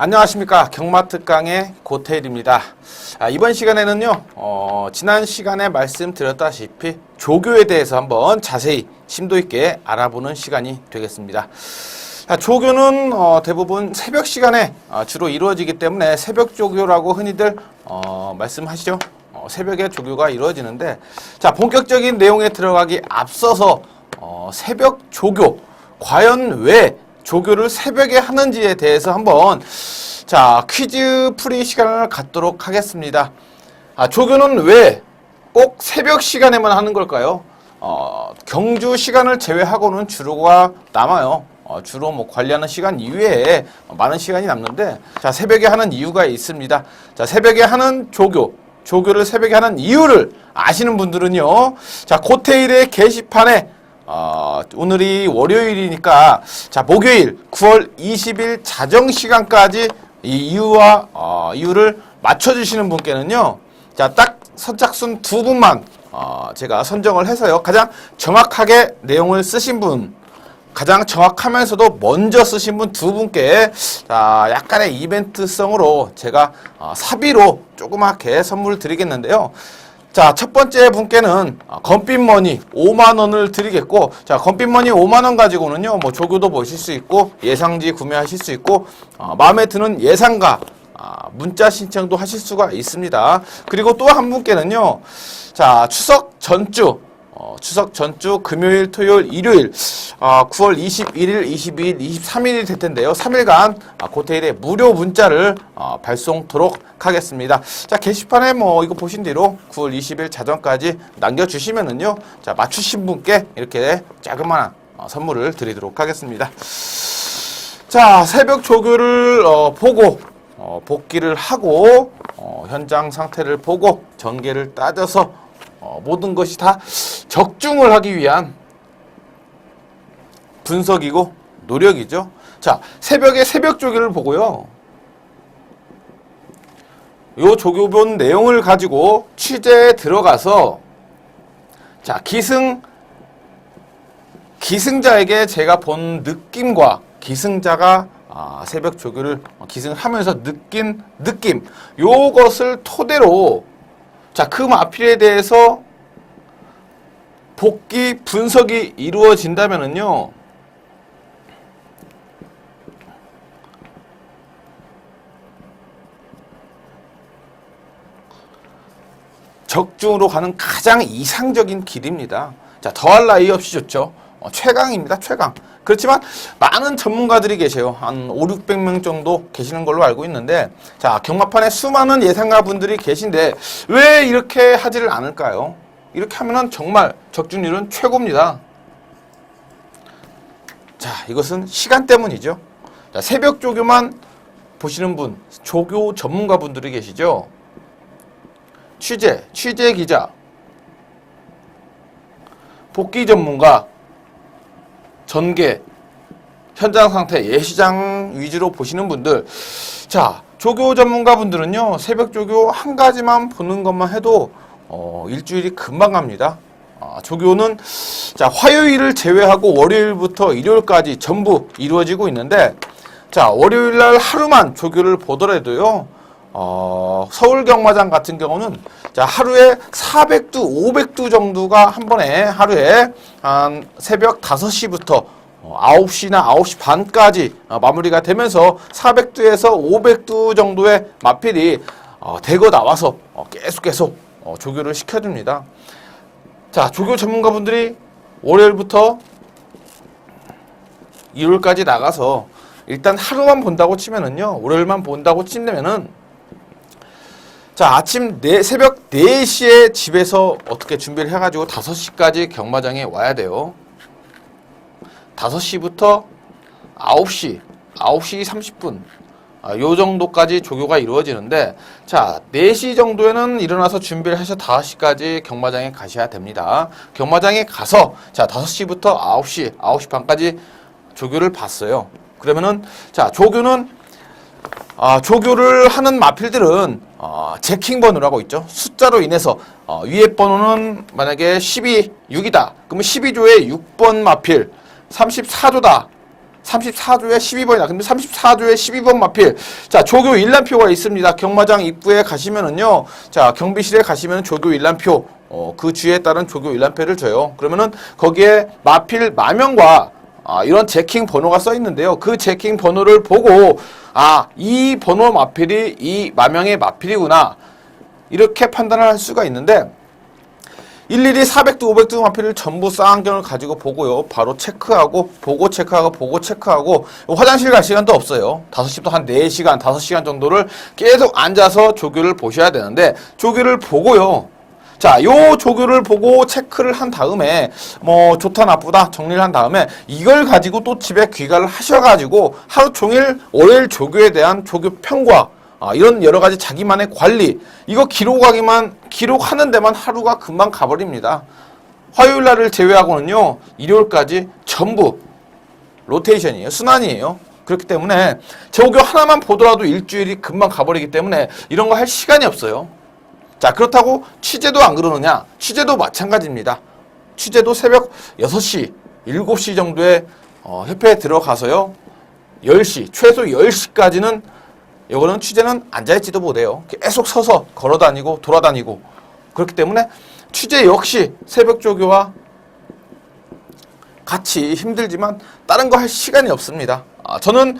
안녕하십니까. 경마특강의 고태일입니다. 이번 시간에는요, 지난 시간에 말씀드렸다시피 조교에 대해서 한번 자세히 심도 있게 알아보는 시간이 되겠습니다. 조교는 대부분 새벽 시간에 주로 이루어지기 때문에 새벽 조교라고 흔히들 말씀하시죠. 새벽에 조교가 이루어지는데, 자, 본격적인 내용에 들어가기 앞서서 새벽 조교, 과연 왜 조교를 새벽에 하는지에 대해서 한번 퀴즈 풀이 시간을 갖도록 하겠습니다. 조교는 왜 꼭 새벽 시간에만 하는 걸까요? 경주 시간을 제외하고는 주로가 남아요. 주로 관리하는 시간 이외에 많은 시간이 남는데, 새벽에 하는 이유가 있습니다. 새벽에 하는 조교를 새벽에 하는 이유를 아시는 분들은요, 고태일의 게시판에 오늘이 월요일이니까 목요일 9월 20일 자정시간까지 이 이유를 맞춰주시는 분께는요, 딱 선착순 2분만 제가 선정을 해서요, 가장 정확하게 내용을 쓰신 분, 가장 정확하면서도 먼저 쓰신 분 2분께 약간의 이벤트성으로 제가 사비로 조그맣게 선물을 드리겠는데요. 첫 번째 분께는 건빛머니 5만원을 드리겠고, 건빛머니 5만원 가지고는요, 조교도 보실 수 있고, 예상지 구매하실 수 있고, 마음에 드는 예상가, 문자 신청도 하실 수가 있습니다. 그리고 또 한 분께는요, 추석 전주 금요일, 토요일, 일요일 9월 21일, 22일, 23일이 될 텐데요. 3일간 고태일에 무료 문자를 발송토록 하겠습니다. 게시판에 이거 보신 대로 9월 20일 자정까지 남겨주시면은요, 맞추신 분께 이렇게 자그마한 선물을 드리도록 하겠습니다. 새벽 조교를 보고 복귀를 하고 현장 상태를 보고 전개를 따져서 모든 것이 다 적중을 하기 위한 분석이고 노력이죠. 새벽에 새벽 조교를 보고요, 요 조교본 내용을 가지고 취재에 들어가서 기승자에게 제가 본 느낌과 기승자가 새벽 조교를 기승하면서 느낀 느낌, 요것을 토대로 그 마필에 대해서 복귀 분석이 이루어진다면은요, 적중으로 가는 가장 이상적인 길입니다. 더할 나위 없이 좋죠. 최강입니다. 최강. 그렇지만 많은 전문가들이 계세요. 한 500~600명 정도 계시는 걸로 알고 있는데, 경마판에 수많은 예상가 분들이 계신데 왜 이렇게 하지를 않을까요? 이렇게 하면은 정말 적중률은 최고입니다. 이것은 시간 때문이죠. 새벽 조교만 보시는 분, 조교 전문가 분들이 계시죠. 취재 기자, 복귀 전문가, 전개, 현장 상태, 예시장 위주로 보시는 분들, 조교 전문가 분들은요, 새벽 조교 한 가지만 보는 것만 해도 일주일이 금방 갑니다. 조교는 화요일을 제외하고 월요일부터 일요일까지 전부 이루어지고 있는데, 월요일 날 하루만 조교를 보더라도요, 서울 경마장 같은 경우는 하루에 400두, 500두 정도가 한 번에 하루에 한 새벽 5시부터 9시나 9시 반까지 마무리가 되면서 400두에서 500두 정도의 마필이 대거 나와서 계속 조교를 시켜줍니다. 조교 전문가분들이 월요일부터 일요일까지 나가서 일단 하루만 본다고 치면은요, 월요일만 본다고 치면은 아침 새벽 4시에 집에서 어떻게 준비를 해가지고 5시까지 경마장에 와야 돼요. 5시부터 9시 30분 요 정도까지 조교가 이루어지는데, 4시 정도에는 일어나서 준비를 해서 5시까지 경마장에 가셔야 됩니다. 경마장에 가서 5시부터 9시 반까지 조교를 봤어요. 그러면은 조교를 하는 마필들은 제킹 번호라고 있죠. 숫자로 인해서 위에 번호는 만약에 12, 6이다. 그러면 12조에 6번 마필, 34조다. 34조에 12번이다. 근데 34조에 12번 마필. 자, 조교 일람표가 있습니다. 경마장 입구에 가시면은요. 자, 경비실에 가시면 조교 일람표, 그 주에 따른 조교 일람표를 줘요. 그러면은 거기에 마필 마명과 이런 제킹 번호가 써 있는데요. 그 제킹 번호를 보고, 이 번호 마필이 이 마명의 마필이구나. 이렇게 판단을 할 수가 있는데, 일일이 400도, 500도 마필을 전부 쌍안경을 가지고 보고요. 바로 체크하고, 보고 체크하고, 화장실 갈 시간도 없어요. 5시부터 한 4시간, 5시간 정도를 계속 앉아서 조교를 보셔야 되는데, 조교를 보고요. 자, 요 조교를 보고 체크를 한 다음에, 뭐, 좋다, 나쁘다 정리를 한 다음에, 이걸 가지고 또 집에 귀가를 하셔가지고, 하루 종일 월요일 조교에 대한 조교 평가, 이런 여러 가지 자기만의 관리, 이거 기록하는 데만 하루가 금방 가버립니다. 화요일 날을 제외하고는요, 일요일까지 전부 로테이션이에요. 순환이에요. 그렇기 때문에 조교 하나만 보더라도 일주일이 금방 가버리기 때문에 이런 거 할 시간이 없어요. 자, 그렇다고 취재도 안 그러느냐? 취재도 마찬가지입니다. 취재도 새벽 6시, 7시 정도에 협회에 들어가서요, 10시, 최소 10시까지는 이거는 취재는 앉아있지도 못해요. 계속 서서 걸어다니고 돌아다니고. 그렇기 때문에 취재 역시 새벽 조교와 같이 힘들지만 다른 거 할 시간이 없습니다. 저는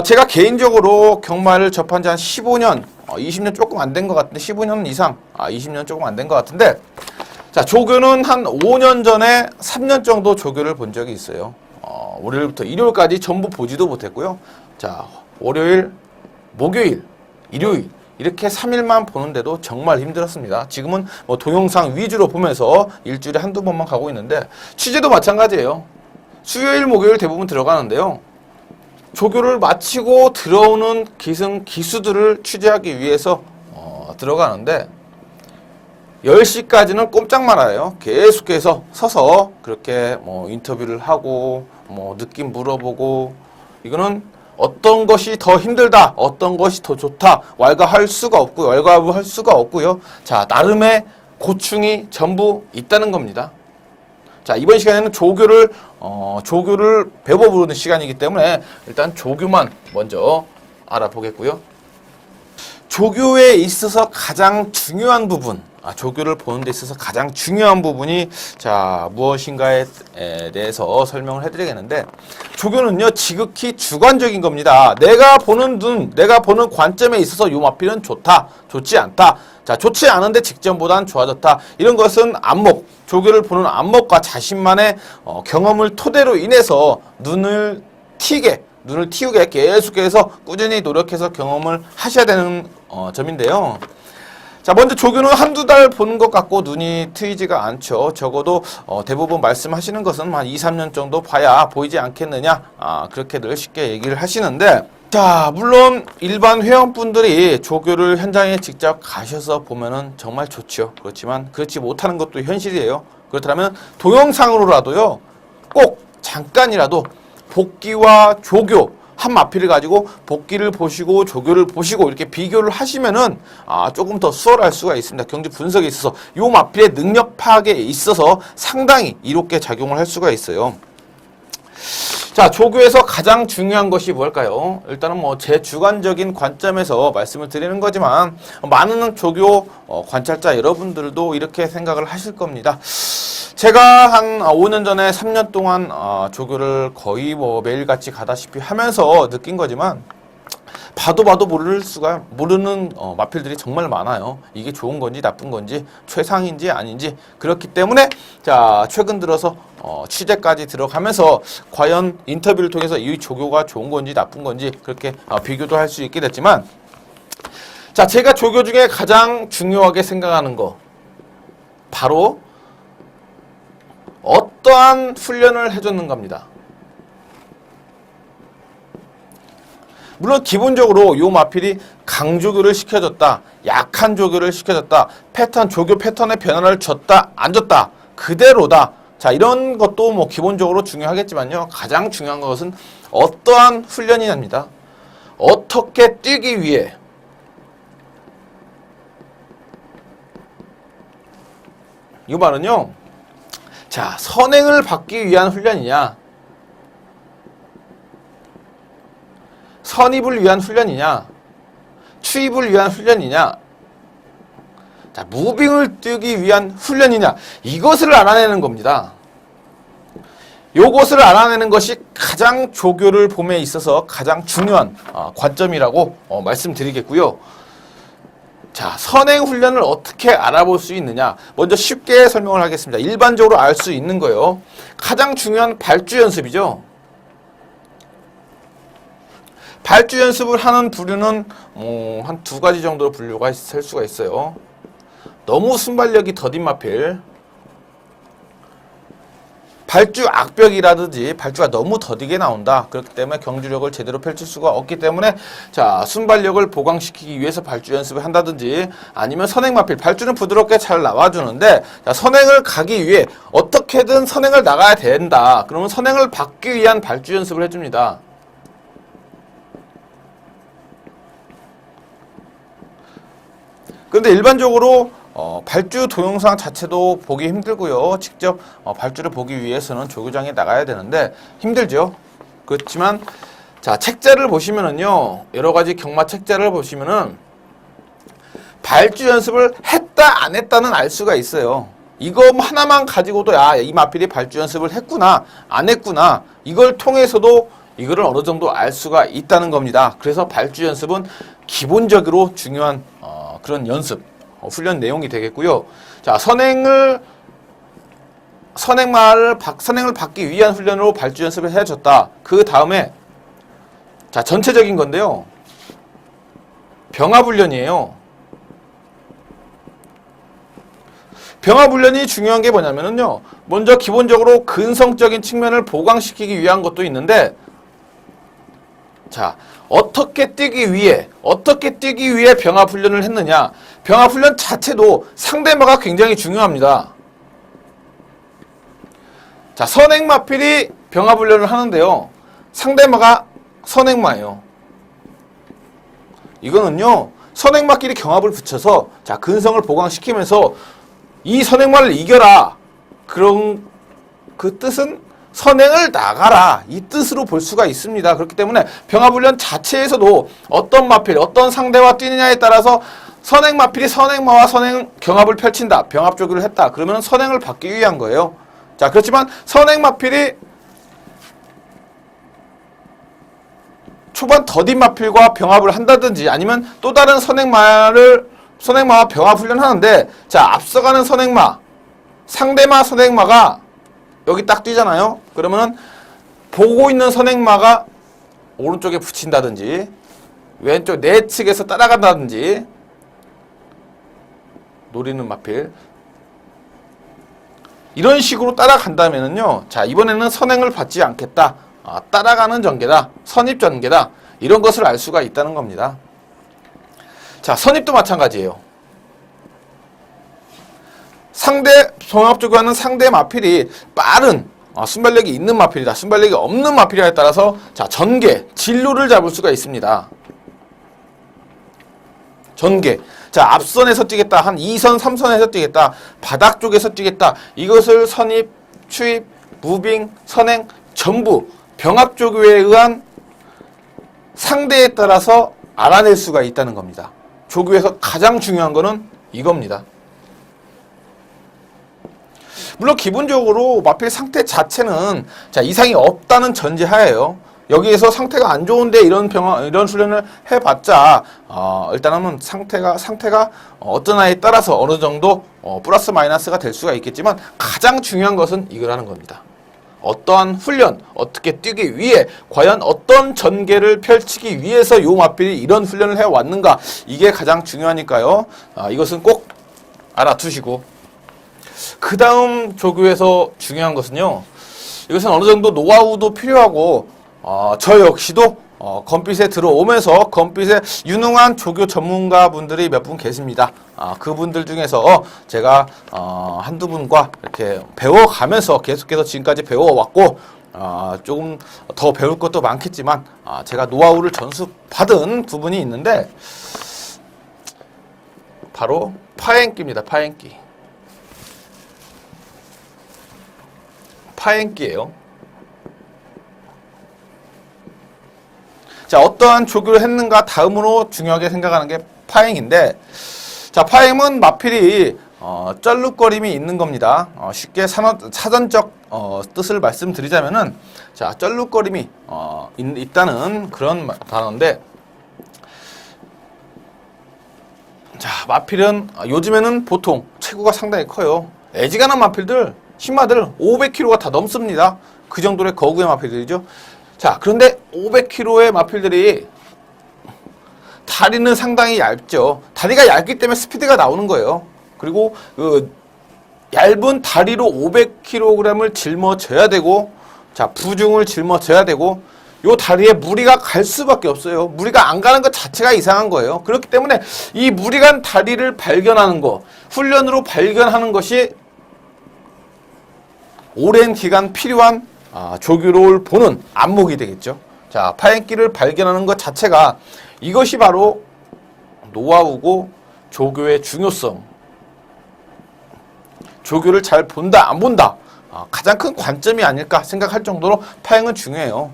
제가 개인적으로 경마를 접한 지 한 15년, 20년 조금 안 된 것 같은데 15년 이상, 20년 조금 안 된 것 같은데, 자, 조교는 한 5년 전에 3년 정도 조교를 본 적이 있어요. 월요일부터 일요일까지 전부 보지도 못했고요. 자, 월요일, 목요일, 일요일 이렇게 3일만 보는데도 정말 힘들었습니다. 지금은 뭐 동영상 위주로 보면서 일주일에 한두 번만 가고 있는데, 취재도 마찬가지예요. 수요일, 목요일 대부분 들어가는데요. 조교를 마치고 들어오는 기수들을 취재하기 위해서 들어가는데 10시까지는 꼼짝 말아요. 계속해서 서서 그렇게 뭐 인터뷰를 하고 뭐 느낌 물어보고, 이거는 어떤 것이 더 힘들다, 어떤 것이 더 좋다, 왈가할 수가 없고요. 왈가할 수가 없고요. 자, 나름의 고충이 전부 있다는 겁니다. 자, 이번 시간에는 조교를 배워 부르는 시간이기 때문에 일단 조교만 먼저 알아보겠고요. 조교에 있어서 가장 중요한 부분, 조교를 보는 데 있어서 가장 중요한 부분이, 자, 무엇인가에 대해서 설명을 해드리겠는데, 조교는요, 지극히 주관적인 겁니다. 내가 보는 눈, 내가 보는 관점에 있어서 요 마필은 좋다, 좋지 않다. 자, 좋지 않은데 직전보단 좋아졌다. 이런 것은 안목, 조교를 보는 안목과 자신만의 경험을 토대로 인해서 눈을 틔우게 계속해서 꾸준히 노력해서 경험을 하셔야 되는 점인데요. 자, 먼저 조교는 한두 달 보는 것 같고 눈이 트이지가 않죠. 적어도 대부분 말씀하시는 것은 한 2, 3년 정도 봐야 보이지 않겠느냐, 그렇게들 쉽게 얘기를 하시는데, 자, 물론 일반 회원분들이 조교를 현장에 직접 가셔서 보면은 정말 좋죠. 그렇지만 그렇지 못하는 것도 현실이에요. 그렇다면 동영상으로라도요, 꼭 잠깐이라도 복귀와 조교 한 마필을 가지고 복귀를 보시고 조교를 보시고 이렇게 비교를 하시면은 조금 더 수월할 수가 있습니다. 경제 분석에 있어서 요 마필의 능력 파악에 있어서 상당히 이롭게 작용을 할 수가 있어요. 자, 조교에서 가장 중요한 것이 뭘까요? 일단은 뭐 제 주관적인 관점에서 말씀을 드리는 거지만 많은 조교 관찰자 여러분들도 이렇게 생각을 하실 겁니다. 제가 한 5년 전에 3년 동안 조교를 거의 뭐 매일같이 가다시피 하면서 느낀 거지만, 봐도 모르는 마필들이 정말 많아요. 이게 좋은 건지 나쁜 건지 최상인지 아닌지. 그렇기 때문에 자, 최근 들어서 취재까지 들어가면서 과연 인터뷰를 통해서 이 조교가 좋은 건지 나쁜 건지 그렇게 비교도 할 수 있게 됐지만, 자, 제가 조교 중에 가장 중요하게 생각하는 거, 바로 어떠한 훈련을 해줬는 겁니다. 물론 기본적으로 요 마필이 강조교를 시켜줬다, 약한 조교를 시켜줬다, 조교 패턴의 변화를 줬다, 안 줬다, 그대로다. 자, 이런 것도 뭐 기본적으로 중요하겠지만요. 가장 중요한 것은 어떠한 훈련이냐입니다. 어떻게 뛰기 위해, 이 말은요, 자, 선행을 받기 위한 훈련이냐, 선입을 위한 훈련이냐, 추입을 위한 훈련이냐, 자, 무빙을 뛰기 위한 훈련이냐, 이것을 알아내는 겁니다. 요것을 알아내는 것이 가장 조교를 봄에 있어서 가장 중요한 관점이라고 말씀드리겠고요. 자, 선행 훈련을 어떻게 알아볼 수 있느냐, 먼저 쉽게 설명을 하겠습니다. 일반적으로 알 수 있는 거예요. 가장 중요한 발주 연습이죠. 발주 연습을 하는 부류는 한 두 가지 정도로 분류가 될 수가 있어요. 너무 순발력이 더딘 마필, 발주 악벽이라든지 발주가 너무 더디게 나온다. 그렇기 때문에 경주력을 제대로 펼칠 수가 없기 때문에 자, 순발력을 보강시키기 위해서 발주 연습을 한다든지, 아니면 선행 마필, 발주는 부드럽게 잘 나와주는데 자, 선행을 가기 위해 어떻게든 선행을 나가야 된다. 그러면 선행을 받기 위한 발주 연습을 해줍니다. 그런데 일반적으로 발주 동영상 자체도 보기 힘들고요. 직접 발주를 보기 위해서는 조교장에 나가야 되는데 힘들죠. 그렇지만 자, 책자를 보시면은요, 여러 가지 경마 책자를 보시면은 발주 연습을 했다 안 했다는 알 수가 있어요. 이거 하나만 가지고도 야, 이 마필이 발주 연습을 했구나 안 했구나, 이걸 통해서도 이거를 어느 정도 알 수가 있다는 겁니다. 그래서 발주 연습은 기본적으로 중요한 그런 연습, 훈련 내용이 되겠고요. 자, 선행을 받기 위한 훈련으로 발주 연습을 해줬다. 그 다음에 자, 전체적인 건데요. 병합 훈련이에요. 병합 훈련이 중요한 게 뭐냐면요, 먼저 기본적으로 근성적인 측면을 보강시키기 위한 것도 있는데, 자, 어떻게 뛰기 위해 병합 훈련을 했느냐, 병합 훈련 자체도 상대마가 굉장히 중요합니다. 자, 선행마필이 병합 훈련을 하는데요, 상대마가 선행마예요. 이거는요, 선행마끼리 경합을 붙여서 자, 근성을 보강시키면서 이 선행마를 이겨라, 그런 그 뜻은 선행을 나가라, 이 뜻으로 볼 수가 있습니다. 그렇기 때문에 병합훈련 자체에서도 어떤 마필, 어떤 상대와 뛰느냐에 따라서 선행 마필이 선행마와 선행 경합을 펼친다, 병합 조교를 했다, 그러면 선행을 받기 위한 거예요. 자, 그렇지만 선행 마필이 초반 더딘 마필과 병합을 한다든지, 아니면 또 다른 선행마와 병합 훈련하는데, 자, 앞서가는 선행마, 상대마 선행마가 여기 딱 뛰잖아요. 그러면은 보고 있는 선행마가 오른쪽에 붙인다든지, 왼쪽 내 측에서 따라간다든지, 노리는 마필, 이런 식으로 따라간다면은요, 자, 이번에는 선행을 받지 않겠다, 따라가는 전개다, 선입 전개다, 이런 것을 알 수가 있다는 겁니다. 자, 선입도 마찬가지예요. 상대 종합조교하는 상대 마필이 빠른 순발력이 있는 마필이다, 순발력이 없는 마필이냐에 따라서 자, 전개, 진로를 잡을 수가 있습니다. 전개. 자, 앞선에서 뛰겠다, 한 2선, 3선에서 뛰겠다, 바닥 쪽에서 뛰겠다, 이것을 선입, 추입, 무빙, 선행 전부 병합조교에 의한 상대에 따라서 알아낼 수가 있다는 겁니다. 조교에서 가장 중요한 거는 이겁니다. 물론 기본적으로 마필 상태 자체는 자, 이상이 없다는 전제하에요. 여기에서 상태가 안 좋은데 이런 훈련을 해봤자 일단은 상태가 어떤 아이에 따라서 어느 정도 플러스 마이너스가 될 수가 있겠지만, 가장 중요한 것은 이거라는 겁니다. 어떠한 훈련, 어떻게 뛰기 위해, 과연 어떤 전개를 펼치기 위해서 요 마필이 이런 훈련을 해왔는가, 이게 가장 중요하니까요. 이것은 꼭 알아두시고, 그 다음 조교에서 중요한 것은요, 이것은 어느 정도 노하우도 필요하고, 저 역시도 검빛에 들어오면서 검빛에 유능한 조교 전문가분들이 몇 분 계십니다. 그분들 중에서 제가 한두 분과 이렇게 배워가면서 계속해서 지금까지 배워왔고, 조금 더 배울 것도 많겠지만 제가 노하우를 전수받은 부분이 있는데, 바로 파행기입니다. 파행기예요. 자, 어떠한 조교를 했는가 다음으로 중요하게 생각하는 게 파행인데, 자, 파행은 마필이 쩔룩거림이 있는 겁니다. 쉽게 사전적 뜻을 말씀드리자면은, 자, 쩔룩거림이 있다는 그런 단어인데, 자, 마필은 요즘에는 보통 체구가 상당히 커요. 애지간한 마필들, 신마들 500kg가 다 넘습니다. 그 정도의 거구의 마필들이죠. 자, 그런데 500kg의 마필들이 다리는 상당히 얇죠. 다리가 얇기 때문에 스피드가 나오는 거예요. 그리고 그 얇은 다리로 500kg을 짊어져야 되고, 자, 부중을 짊어져야 되고, 요 다리에 무리가 갈 수밖에 없어요. 무리가 안 가는 것 자체가 이상한 거예요. 그렇기 때문에 이 무리 간 다리를 발견하는 거, 훈련으로 발견하는 것이 오랜 기간 필요한 조교를 보는 안목이 되겠죠. 자, 파행기를 발견하는 것 자체가 이것이 바로 노하우고 조교의 중요성, 조교를 잘 본다 안 본다, 가장 큰 관점이 아닐까 생각할 정도로 파행은 중요해요.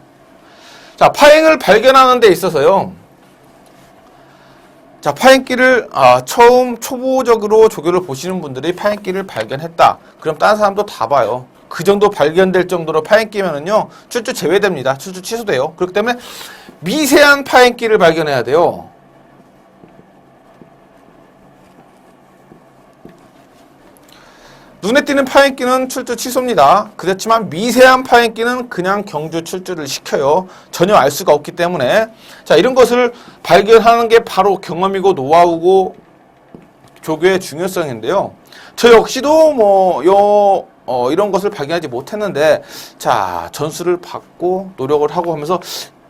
자, 파행을 발견하는 데 있어서요, 자, 파행기를 처음 초보적으로 조교를 보시는 분들이 파행기를 발견했다. 그럼 다른 사람도 다 봐요. 그 정도 발견될 정도로 파행기면은요, 출주 제외됩니다. 출주 취소돼요. 그렇기 때문에 미세한 파행기를 발견해야 돼요. 눈에 띄는 파행기는 출주 취소입니다. 그렇지만 미세한 파행기는 그냥 경주 출주를 시켜요. 전혀 알 수가 없기 때문에. 자, 이런 것을 발견하는 게 바로 경험이고 노하우고 조교의 중요성인데요. 저 역시도 이런 것을 발견하지 못했는데, 자, 전수를 받고 노력을 하고 하면서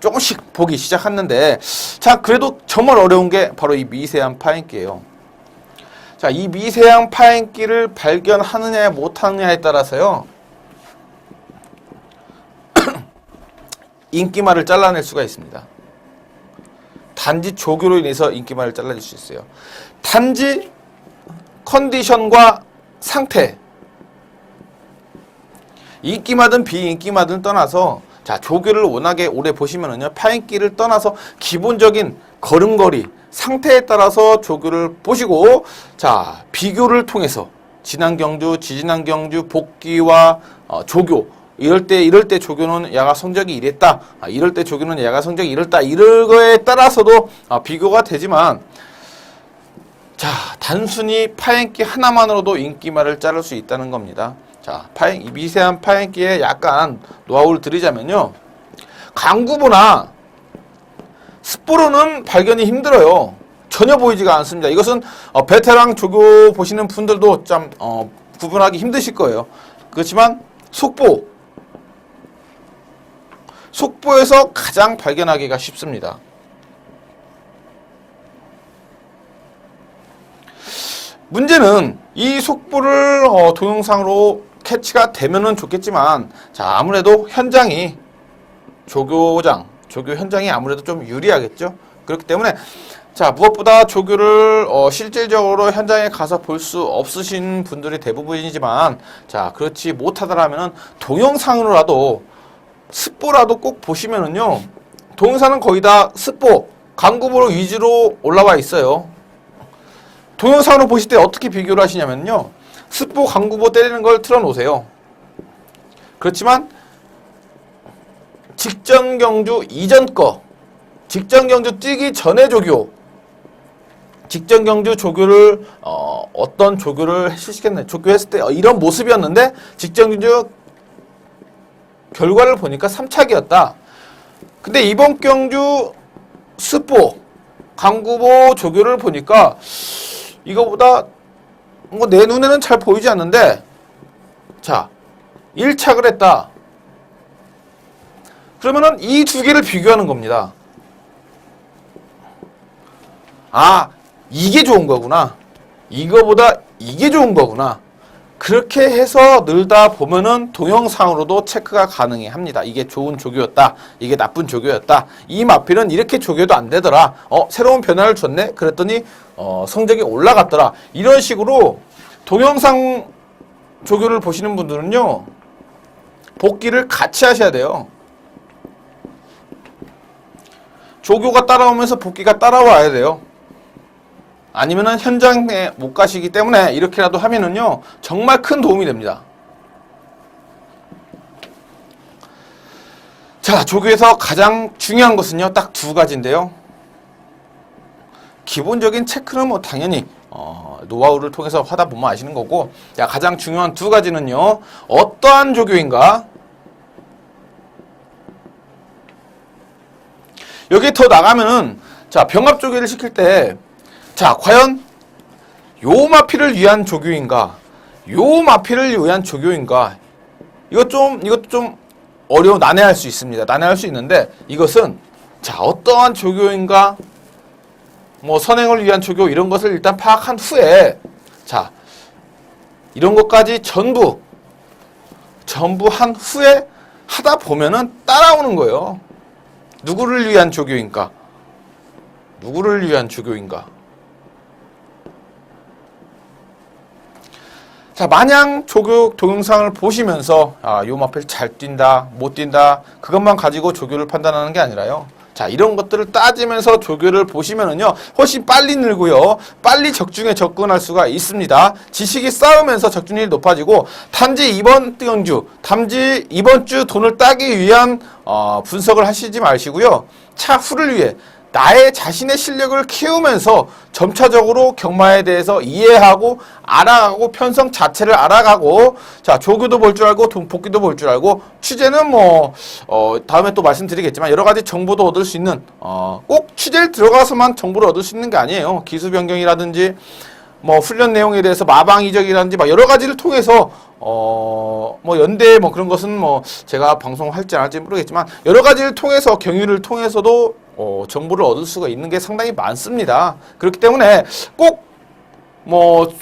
조금씩 보기 시작했는데, 자, 그래도 정말 어려운 게 바로 이 미세한 파행기예요. 자, 이 미세한 파행기를 발견하느냐 못하느냐에 따라서요, 인기말을 잘라낼 수가 있습니다. 단지 조교로 인해서 인기말을 잘라낼 수 있어요. 단지 컨디션과 상태, 인기마든 비인기마든 떠나서, 자, 조교를 워낙에 오래 보시면은요, 파행기를 떠나서 기본적인 걸음걸이, 상태에 따라서 조교를 보시고, 자, 비교를 통해서 지난 경주, 지지난 경주, 복귀와 조교, 이럴 때 조교는 야가 성적이 이랬다, 이럴 때 조교는 야가 성적이 이랬다, 이럴 거에 따라서도 비교가 되지만, 자, 단순히 파행기 하나만으로도 인기말을 자를 수 있다는 겁니다. 자, 이 미세한 파행기에 약간 노하우를 드리자면요, 강구보나 습보로는 발견이 힘들어요. 전혀 보이지가 않습니다. 이것은 베테랑 조교 보시는 분들도 좀 구분하기 힘드실 거예요. 그렇지만 속보에서 가장 발견하기가 쉽습니다. 문제는 이 속보를 동영상으로 캐치가 되면은 좋겠지만, 자, 아무래도 현장이 조교 현장이 아무래도 좀 유리하겠죠. 그렇기 때문에, 자, 무엇보다 조교를 실질적으로 현장에 가서 볼 수 없으신 분들이 대부분이지만, 자, 그렇지 못하더라면은 동영상으로라도 습보라도 꼭 보시면은요, 동영상은 거의 다 습보, 강구보로 위주로 올라와 있어요. 동영상으로 보실 때 어떻게 비교를 하시냐면요, 습보, 강구보 때리는 걸 틀어놓으세요. 그렇지만 직전 경주 이전 거, 직전 경주 뛰기 전에 조교, 직전 경주 조교를 어떤 조교를 실시했네, 조교했을 때 이런 모습이었는데 직전 경주 결과를 보니까 3착이었다. 근데 이번 경주 습보, 강구보 조교를 보니까 이거보다 내 눈에는 잘 보이지 않는데, 자, 1착을 했다. 그러면은 이 두 개를 비교하는 겁니다. 아, 이게 좋은 거구나. 이거보다 이게 좋은 거구나. 그렇게 해서 늘다 보면은 동영상으로도 체크가 가능해 합니다. 이게 좋은 조교였다, 이게 나쁜 조교였다, 이 마필은 이렇게 조교도 안 되더라, 새로운 변화를 줬네, 그랬더니 성적이 올라갔더라. 이런 식으로 동영상 조교를 보시는 분들은요, 복기를 같이 하셔야 돼요. 조교가 따라오면서 복귀가 따라와야 돼요. 아니면은 현장에 못 가시기 때문에 이렇게라도 하면은요, 정말 큰 도움이 됩니다. 자, 조교에서 가장 중요한 것은요, 딱 두 가지인데요. 기본적인 체크는 뭐 당연히 노하우를 통해서 하다 보면 아시는 거고, 자, 가장 중요한 두 가지는요, 어떠한 조교인가? 여기 더 나가면은, 자, 병합 조교를 시킬 때, 자, 과연 요 마피를 위한 조교인가? 요 마피를 위한 조교인가? 이것도 좀 난해할 수 있습니다. 난해할 수 있는데, 이것은, 자, 어떠한 조교인가? 뭐, 선행을 위한 조교, 이런 것을 일단 파악한 후에, 자, 이런 것까지 전부 한 후에 하다 보면은 따라오는 거예요. 누구를 위한 조교인가? 누구를 위한 조교인가? 자, 마냥 조교 동영상을 보시면서 요 마필 잘 뛴다, 못 뛴다, 그것만 가지고 조교를 판단하는 게 아니라요. 자, 이런 것들을 따지면서 조교를 보시면은요, 훨씬 빨리 늘고요, 빨리 적중에 접근할 수가 있습니다. 지식이 쌓으면서 적중률이 높아지고, 단지 이번 주 돈을 따기 위한 분석을 하시지 마시고요, 차후를 위해 나의 자신의 실력을 키우면서 점차적으로 경마에 대해서 이해하고 알아가고 편성 자체를 알아가고, 자, 조교도 볼 줄 알고 복귀도 볼 줄 알고, 취재는 뭐 다음에 또 말씀드리겠지만 여러 가지 정보도 얻을 수 있는, 꼭 취재에 들어가서만 정보를 얻을 수 있는 게 아니에요. 기수 변경이라든지 뭐 훈련 내용에 대해서 마방 이적이라든지 막 여러 가지를 통해서 뭐 연대 뭐 그런 것은 뭐 제가 방송할지 안 할지 모르겠지만 여러 가지를 통해서 경유를 통해서도 정보를 얻을 수가 있는 게 상당히 많습니다. 그렇기 때문에 꼭 뭐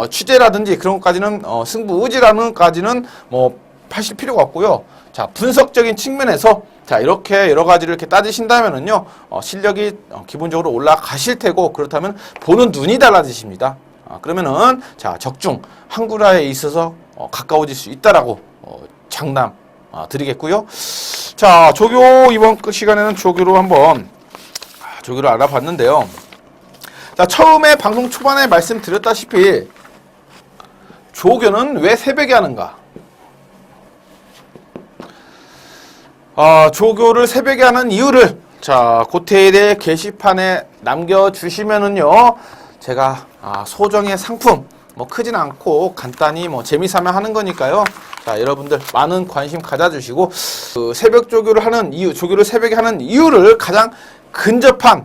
취재라든지 그런 것까지는 승부 의지라는 것까지는 뭐 하실 필요가 없고요. 자, 분석적인 측면에서 자, 이렇게 여러 가지를 이렇게 따지신다면은요, 실력이 기본적으로 올라가실 테고, 그렇다면 보는 눈이 달라지십니다. 그러면은 자, 적중 한구라에 있어서 가까워질 수 있다라고 장담 드리겠고요. 자, 조교 이번 시간에는 조교로 한번 조교를 알아봤는데요. 자, 처음에 방송 초반에 말씀드렸다시피 조교는 왜 새벽에 하는가? 조교를 새벽에 하는 이유를 자, 고테일의 게시판에 남겨주시면은요, 제가 소정의 상품 뭐 크진 않고 간단히 뭐 재미삼아 하는 거니까요. 자, 여러분들 많은 관심 가져주시고, 그 새벽 조교를 하는 이유, 조교를 새벽에 하는 이유를 가장 근접한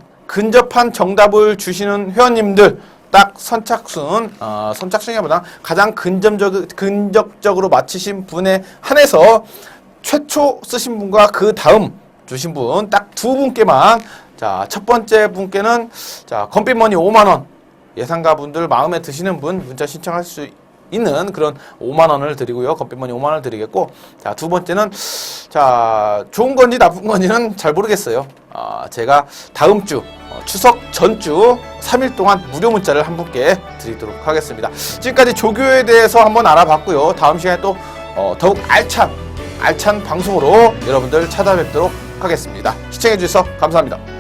정답을 주시는 회원님들 딱 선착순이보다 가장 근접적으로 맞히신 분에 한해서 최초 쓰신 분과 그 다음 주신 분 딱 두 분께만, 자, 첫 번째 분께는 자, 건빛머니 5만원 예상가 분들 마음에 드시는 분 문자 신청할 수 있는 그런 5만원을 드리고요. 건빛머니 5만원을 드리겠고, 자, 두 번째는 자, 좋은 건지 나쁜 건지는 잘 모르겠어요. 제가 다음 주 추석 전주 3일 동안 무료 문자를 한 분께 드리도록 하겠습니다. 지금까지 조교에 대해서 한번 알아봤고요. 다음 시간에 또 더욱 알찬 방송으로 여러분들 찾아뵙도록 하겠습니다. 시청해주셔서 감사합니다.